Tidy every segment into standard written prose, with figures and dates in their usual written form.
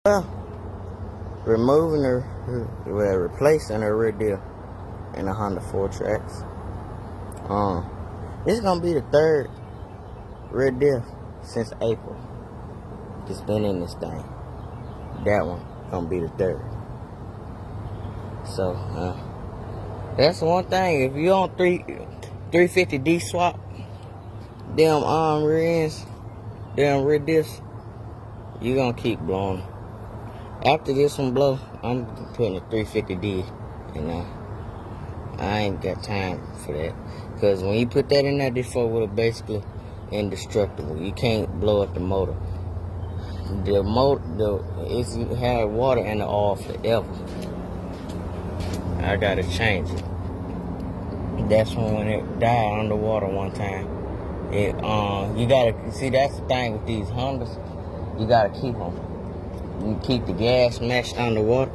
Well, replacing the rear diff in a Honda FourTrax. This is gonna be the third rear diff since April. It's been in this thing. That one gonna be the third. So that's one thing. If you on 350D swap, them rear ends, them rear diffs, you gonna keep blowing. After this one blow, I'm putting a 350D, I ain't got time for that. Because when you put that in there, this four-wheeler basically indestructible. You can't blow up the motor. The motor, it's had water in the oil forever. I gotta change it. That's when it died underwater one time. You gotta see, that's the thing with these Hondas. You gotta keep them. You keep the gas meshed underwater.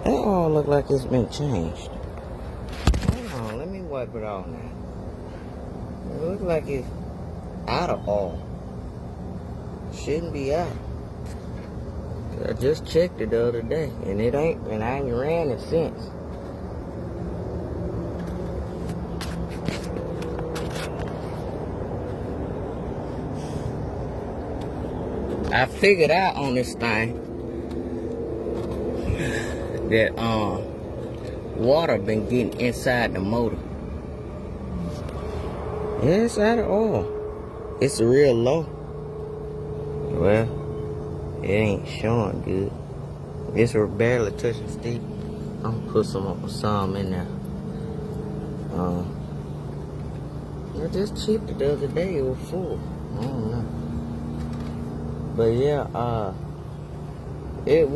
That all look like it's been changed. Hold on, let me wipe it off now. It looks like it's out of oil. Shouldn't be out. I just checked it the other day, and it ain't, and I ain't ran it since. I figured out on this thing that water been getting inside the motor. Yeah, it's out of oil. It's real low. Well, it ain't showing good. It's barely touching steep. I'm gonna put some in there. I just checked it the other day. It was full. I don't know. But yeah, it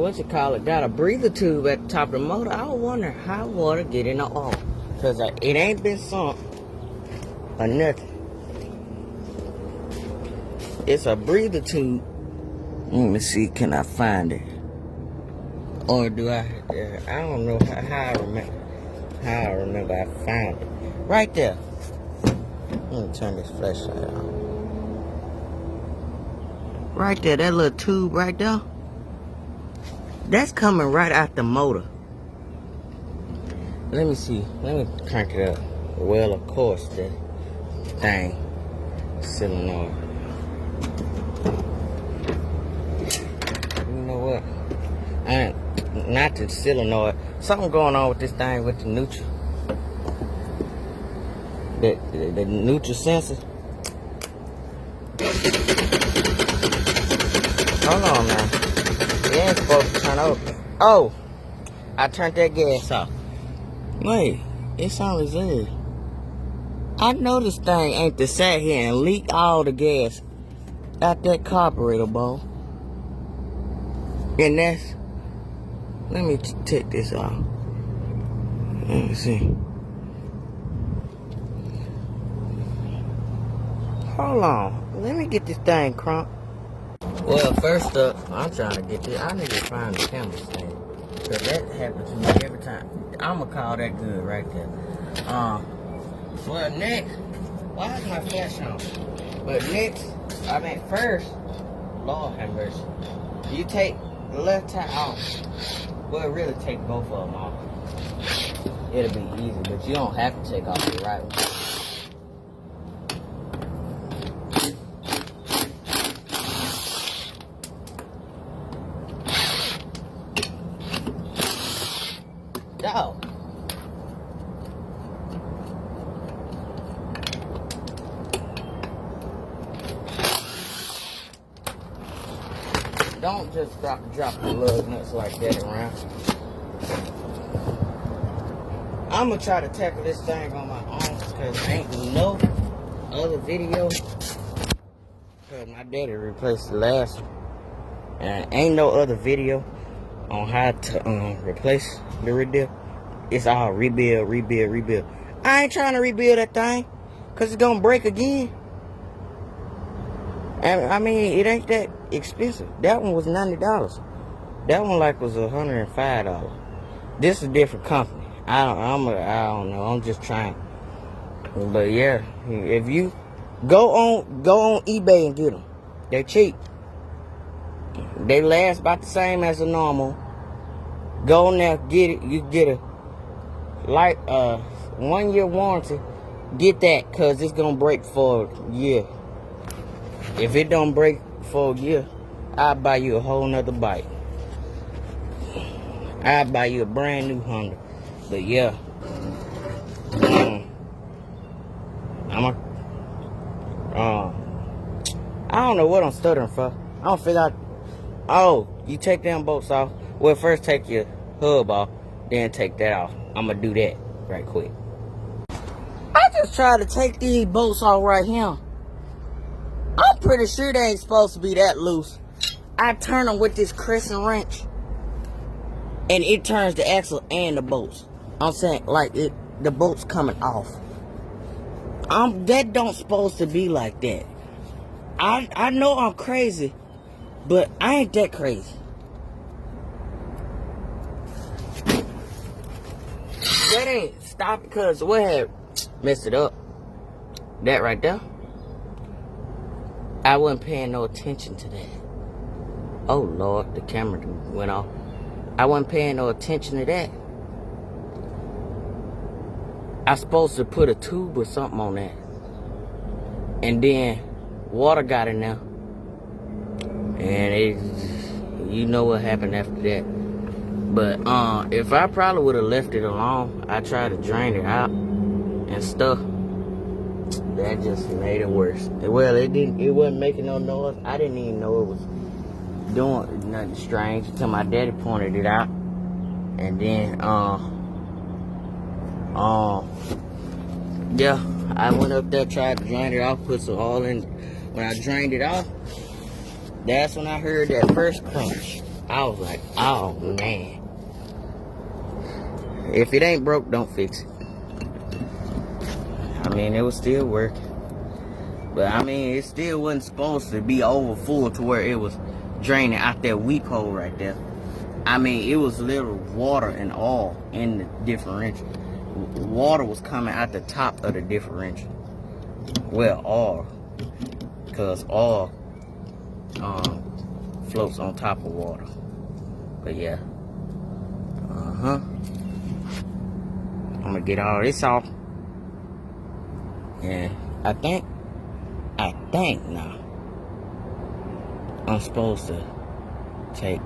got a breather tube at the top of the motor. I wonder how water get in the oil. Cause it ain't been sunk or nothing. It's a breather tube. Let me see, can I find it? Or do I don't know how I remember I found it. Right there. Let me turn this flashlight on. Right there, that little tube right there. That's coming right out the motor. Let me see. Let me crank it up. Well, of course, the thing. Solenoid. You know what? Not the solenoid. Something going on with this thing with the neutral. The neutral sensor. Hold on now. It ain't supposed to turn over. Oh, I turned that gas off. Wait, it's on reserve. I know this thing ain't to sat here and leak all the gas out that carburetor bowl. And that's, let me take this off. Let me see. Hold on. Let me get this thing crunked. Well, first up, I'm trying to get this. I need to find the camera stand. Because that happens to me every time. I'm going to call that good right there. Well, next, why is my flash on? But first, Lord have mercy. You take the left tire off. Well, really take both of them off. It'll be easy, but you don't have to take off the right one. No. Don't just drop the lug nuts like that around. I'm gonna try to tackle this thing on my own because ain't no other video. Because my daddy replaced the last one. And ain't no other video on how to replace the rear diff. It's all rebuild. I ain't trying to rebuild that thing because it's gonna break again. And I mean, it ain't that expensive. That one was $90. That one was $105. This is a different company. I don't know. I'm just trying. But yeah, if you go on eBay and get them, they're cheap. They last about the same as a normal. Go in there, get it. You get a 1 year warranty. Get that, cause it's gonna break for a year. If it don't break for a year, I'll buy you a whole nother bike. I'll buy you a brand new Honda. But yeah, I don't know what I'm stuttering for. I don't figure out. Oh, you take them bolts off. Well, first take your hub off, then take that off. I'm gonna do that right quick. I just tried to take these bolts off right here. I'm pretty sure they ain't supposed to be that loose. I turn them with this crescent wrench, and it turns the axle and the bolts. I'm saying, like, the bolts coming off. That don't supposed to be like that. I know I'm crazy, but I ain't that crazy. That ain't stop, because what had messed it up? That right there. I wasn't paying no attention to that. Oh Lord, the camera went off. I wasn't paying no attention to that. I supposed to put a tube or something on that. And then water got in there. And you know what happened after that. But if I probably would have left it alone, I tried to drain it out and stuff. That just made it worse. Well, it wasn't making no noise. I didn't even know it was doing nothing strange until my daddy pointed it out. And then yeah, I went up there, tried to drain it off, put some oil in. When I drained it off, that's when I heard that first crunch. I was like, oh man. If it ain't broke, don't fix it. I mean, it was still working. But I mean, it still wasn't supposed to be over full to where it was draining out that weep hole right there. I mean, it was literal water and oil in the differential. Water was coming out the top of the differential. Well, oil. Because oil floats on top of water. But yeah. I'm gonna get all this off. And I think now I'm supposed to take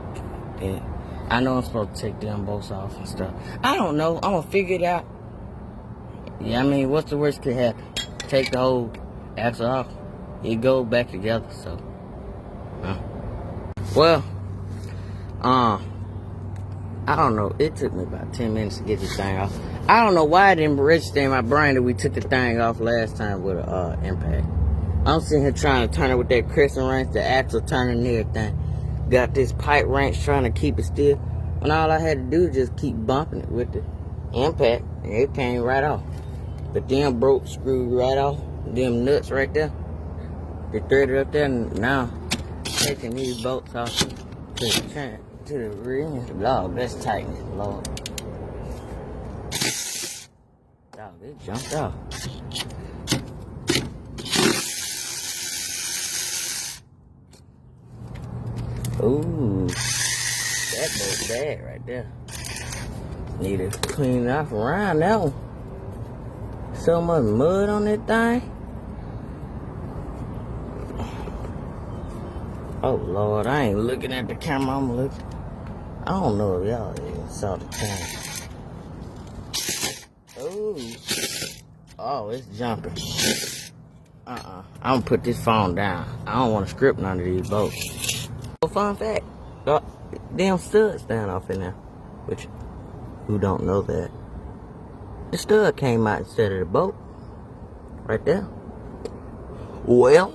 it. I know I'm supposed to take them bolts off and stuff. I don't know. I'm gonna figure it out. Yeah, I mean, what's the worst could happen? Take the whole axle off. It goes back together. So, well, I don't know. It took me about 10 minutes to get this thing off. I don't know why it didn't register in my brain that we took the thing off last time with a impact. I'm sitting here trying to turn it with that crescent wrench, the axle turning and everything. Got this pipe wrench trying to keep it still. And all I had to do is just keep bumping it with the impact, and it came right off. But them broke screwed right off. Them nuts right there. They threaded up there, and now taking these bolts off to the rear end. Lord, let's tighten it, Lord. Dog, it jumped off. Ooh, that bolt bad right there. Need to clean it off around that one. So much mud on that thing. Oh Lord, I ain't looking at the camera. I'm looking. I don't know if y'all even saw the camera. Ooh. Oh, it's jumping. I'm gonna put this phone down. I don't want to script none of these bolts. Fun fact, damn studs stand off in there. Which, who don't know that? The stud came out instead of the bolt. Right there. Well,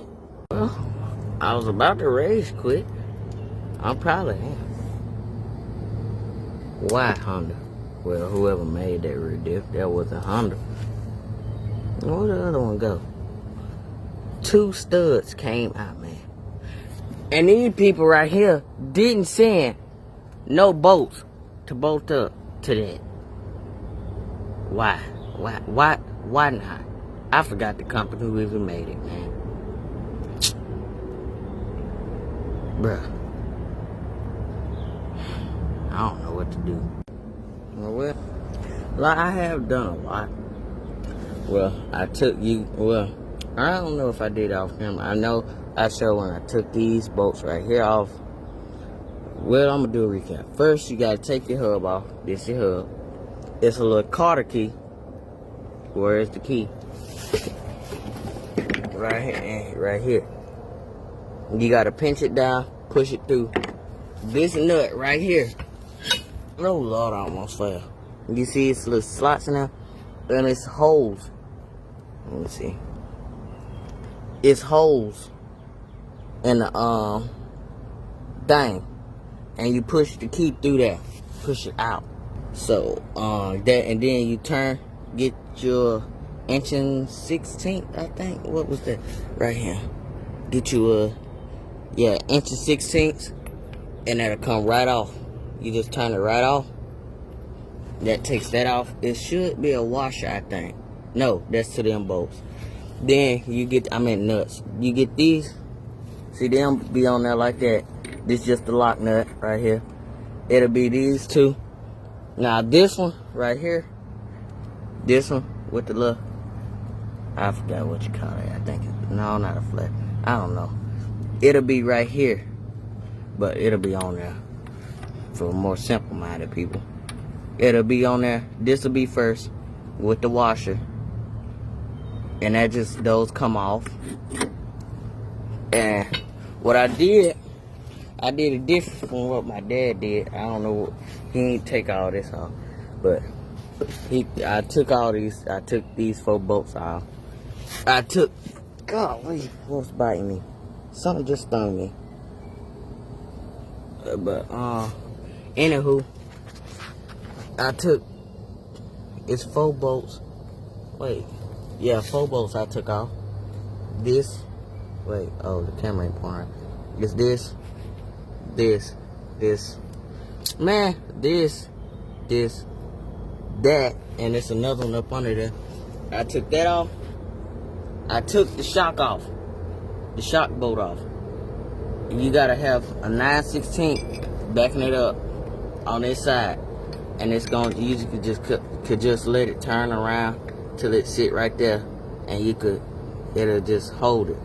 I was about to rage quit. I'm probably am. Why Honda? Well, whoever made that rear diff, that was a Honda. Where the other one go? 2 studs came out, man. And these people right here didn't send no bolts to bolt up to that. Why? Why not? I forgot the company who even made it, man. Bruh. I don't know what to do. Well, like I have done a lot. Well, I don't know if I did off camera. I know I showed when I took these bolts right here off. Well, I'm gonna do a recap. First, you gotta take your hub off. This is your hub. It's a little Carter key. Where is the key? Right here and right here. You gotta pinch it down, push it through. This nut right here. Oh Lord, I almost fell. You see it's little slots in there? And it's holes. Let me see. It's holes in the thing. And you push the key through there. Push it out. So that, and then you turn, get your 1/16, I think. What was that? Right here. Get you a 1/16, and that'll come right off. You just turn it right off. That takes that off. It should be a washer, I think. No, that's to them bolts. Then you get, nuts. You get these. See them be on there like that. This just the lock nut right here. It'll be these two. Now this one right here. This one with the little, I forgot what you call it. I think it's, no, not a flat. I don't know. It'll be right here. But it'll be on there. For more simple-minded people. It'll be on there. This will be first with the washer. And that just, those come off. And what I did it different from what my dad did. I don't know, he didn't take all this off. But I took these 4 bolts off. God, what's biting me? Something just stung me. But anywho, it's 4 bolts. Wait, yeah, 4 bolts I took off. This, wait, oh, the camera ain't pouring. It's this, man, this, that, and there's another one up under there. I took that off. I took the shock off, the shock bolt off. You gotta have a 9/16 backing it up on this side, and it's going. You could just let it turn around till it sit right there, and it'll just hold it.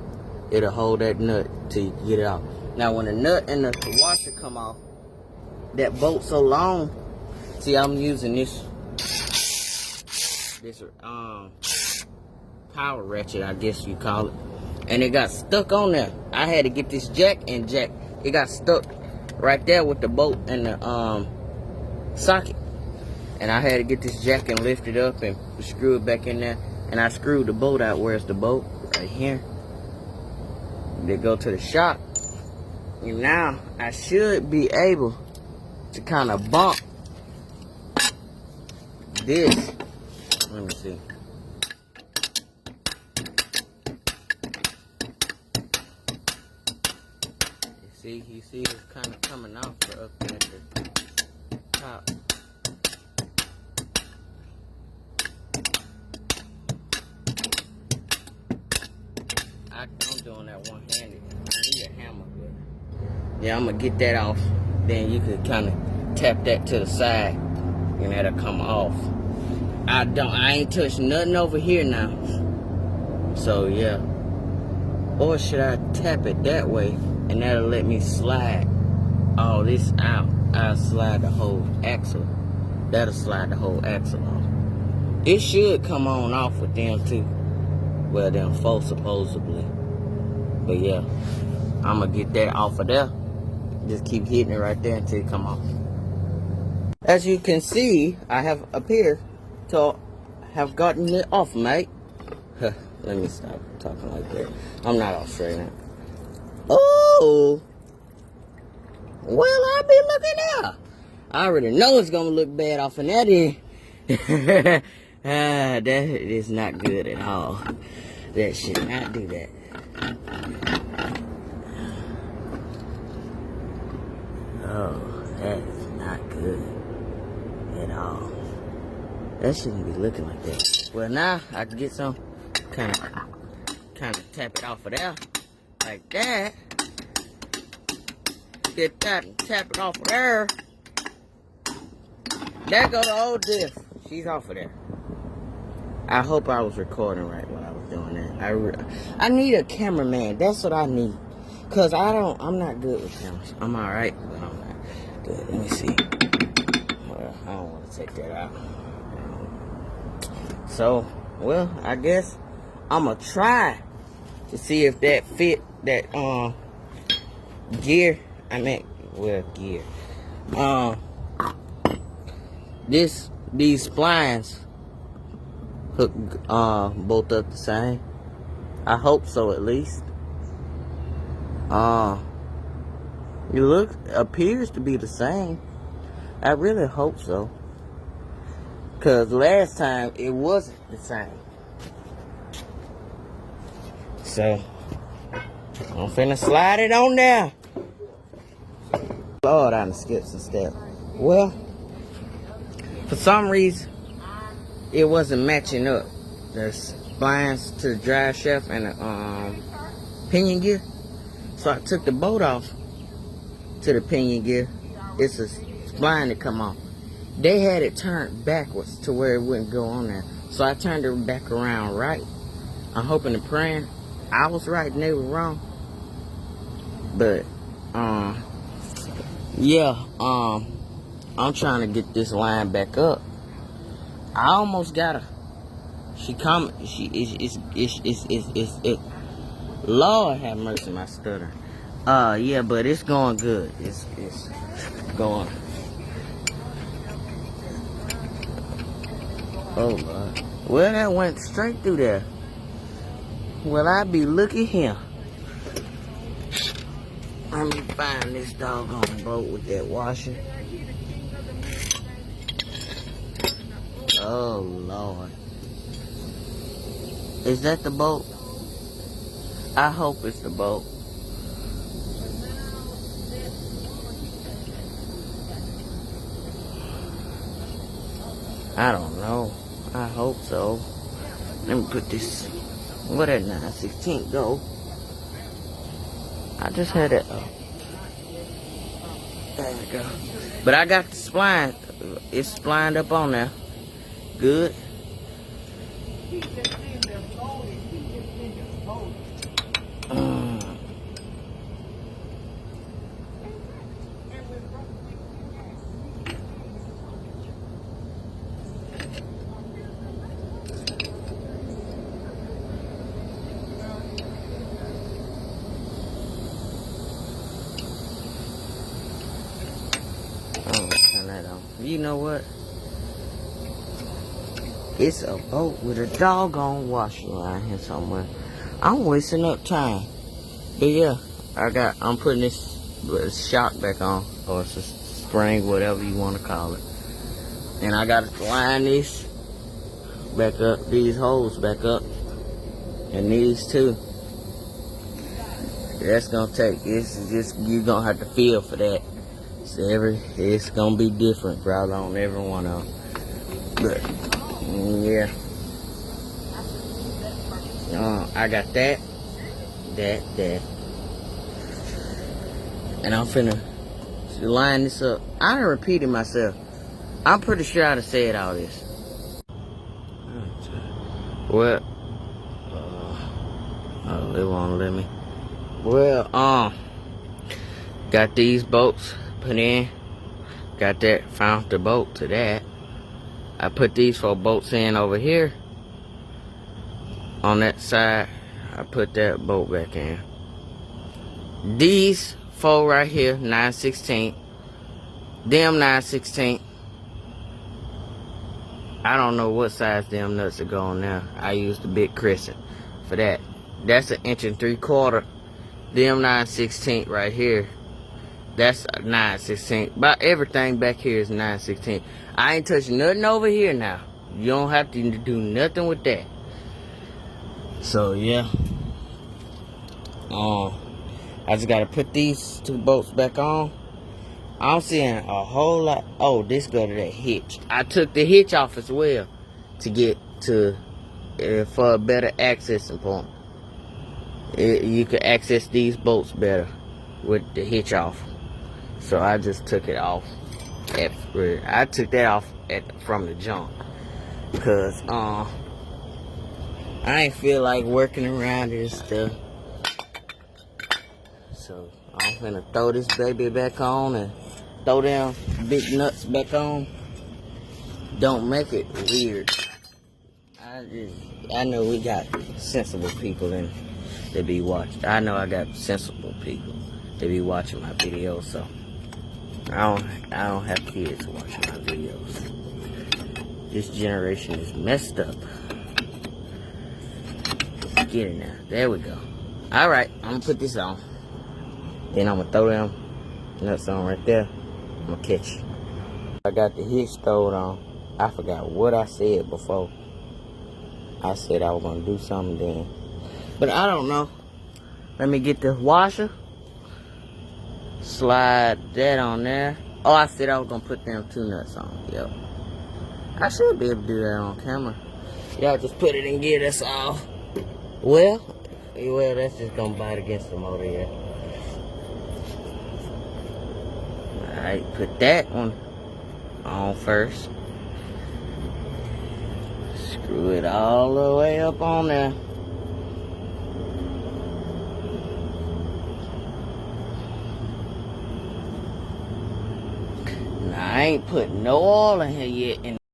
It'll hold that nut till you get it out. Now when the nut and the washer come off, that bolt so long. See, I'm using this power ratchet, I guess you call it. And it got stuck on there. I had to get this jack. It got stuck right there with the bolt and the socket. And I had to get this jack and lift it up and screw it back in there. And I screwed the bolt out. Where's the bolt? Right here. They go to the shock. And now I should be able to kind of bump this. Let me see. You see it's kind of coming off up there at the top. I'm doing that one-handed. I need a hammer, but yeah, I'm gonna get that off. Then you could kind of tap that to the side, and that'll come off. I ain't touched nothing over here now. So yeah. Or should I tap it that way, and that'll let me slide all this out? I'll slide the whole axle. That'll slide the whole axle off. It should come on off with them too. Well, them 4 supposedly. But yeah, I'm gonna get that off of there. Just keep hitting it right there until it come off. As you can see, I have appeared to have gotten it off, mate. Let me stop talking like that. I'm not Australian. Oh, well, I'll be looking out. I already know it's gonna look bad off of that end. That is not good at all. That should not do that. Oh, that is not good at all. That shouldn't be looking like that. Well, now I can get some kind of tap it off of there like that. Get that and tap it off of there. There go the old diff. She's off of there. I hope I was recording right when I was doing that. I need a cameraman. That's what I need. Cause I'm not good with cameras. I'm alright, but I'm not good. Let me see. Well, I don't want to take that out. So, well, I guess I'm gonna try to see if that fit that gear. Gear. These splines hook both up the same. I hope so, at least. It appears to be the same. I really hope so. Cause last time it wasn't the same. So I'm finna slide it on there. Lord, I done skipped some steps. Well, for some reason, it wasn't matching up. The splines to the drive shaft and the pinion gear. So I took the bolt off to the pinion gear. It's a spline that come off. They had it turned backwards to where it wouldn't go on there. So I turned it back around right. I'm hoping and praying I was right and they were wrong. But, yeah, I'm trying to get this line back up. I almost got her. Lord have mercy, my stutter. Yeah, but it's going good. It's going. Oh, Lord. Well, that went straight through there. Well, I be looking here. Let me find this doggone bolt with that washer. Oh, Lord. Is that the bolt? I hope it's the bolt. I don't know. I hope so. Let me put this. Where that 9/16 go? I just had it. Oh. There we go. But I got the spline. It's splined up on there. Good. Turn that on. You know what? It's a boat with a doggone washer around here somewhere. I'm wasting up time. But yeah, I'm putting this shock back on, or it's a spring, whatever you want to call it. And I got to line this back up, these holes back up, and these too. That's gonna take. You're gonna have to feel for that. So it's gonna be different, probably on every one of them. But yeah, I got that, and I'm finna line this up. I done repeated myself. I'm pretty sure I done said all this. Well, oh, they won't let me. Well, got these bolts put in. Got that, found the bolt to that. I put these 4 bolts in over here. On that side, I put that bolt back in. These 4 right here, 9/16. Them 9/16. I don't know what size them nuts are going now. I used the big crescent for that. That's 1 3/4. Them 9/16 right here. That's 9/16. About everything back here is 9/16. I ain't touching nothing over here now. You don't have to do nothing with that. So yeah. I just gotta put these 2 bolts back on. I'm seeing a whole lot. Oh, this go to that hitch. I took the hitch off as well to get to for a better accessing point. You can access these bolts better with the hitch off. So I just took it off. I took that off from the jump. Cause I ain't feel like working around this stuff. So I'm finna throw this baby back on and throw them big nuts back on. Don't make it weird. I know we got sensible people in that be watching. I know I got sensible people that be watching my videos, so I don't have kids watching my videos. This generation is messed up. Get it now. There we go. Alright, I'm gonna put this on. Then I'm gonna throw them nuts on right there. I'm gonna catch you. I got the hitch throwed on. I forgot what I said before. I said I was gonna do something then. But I don't know. Let me get the washer. Slide that on there. Oh, I said I was gonna put them 2 nuts on. Yep. I should be able to do that on camera. Y'all just put it in gear, that's all. Well, that's just gonna bite against the motor here. Alright, put that one on first. Screw it all the way up on there. Now, I ain't put no oil in here yet.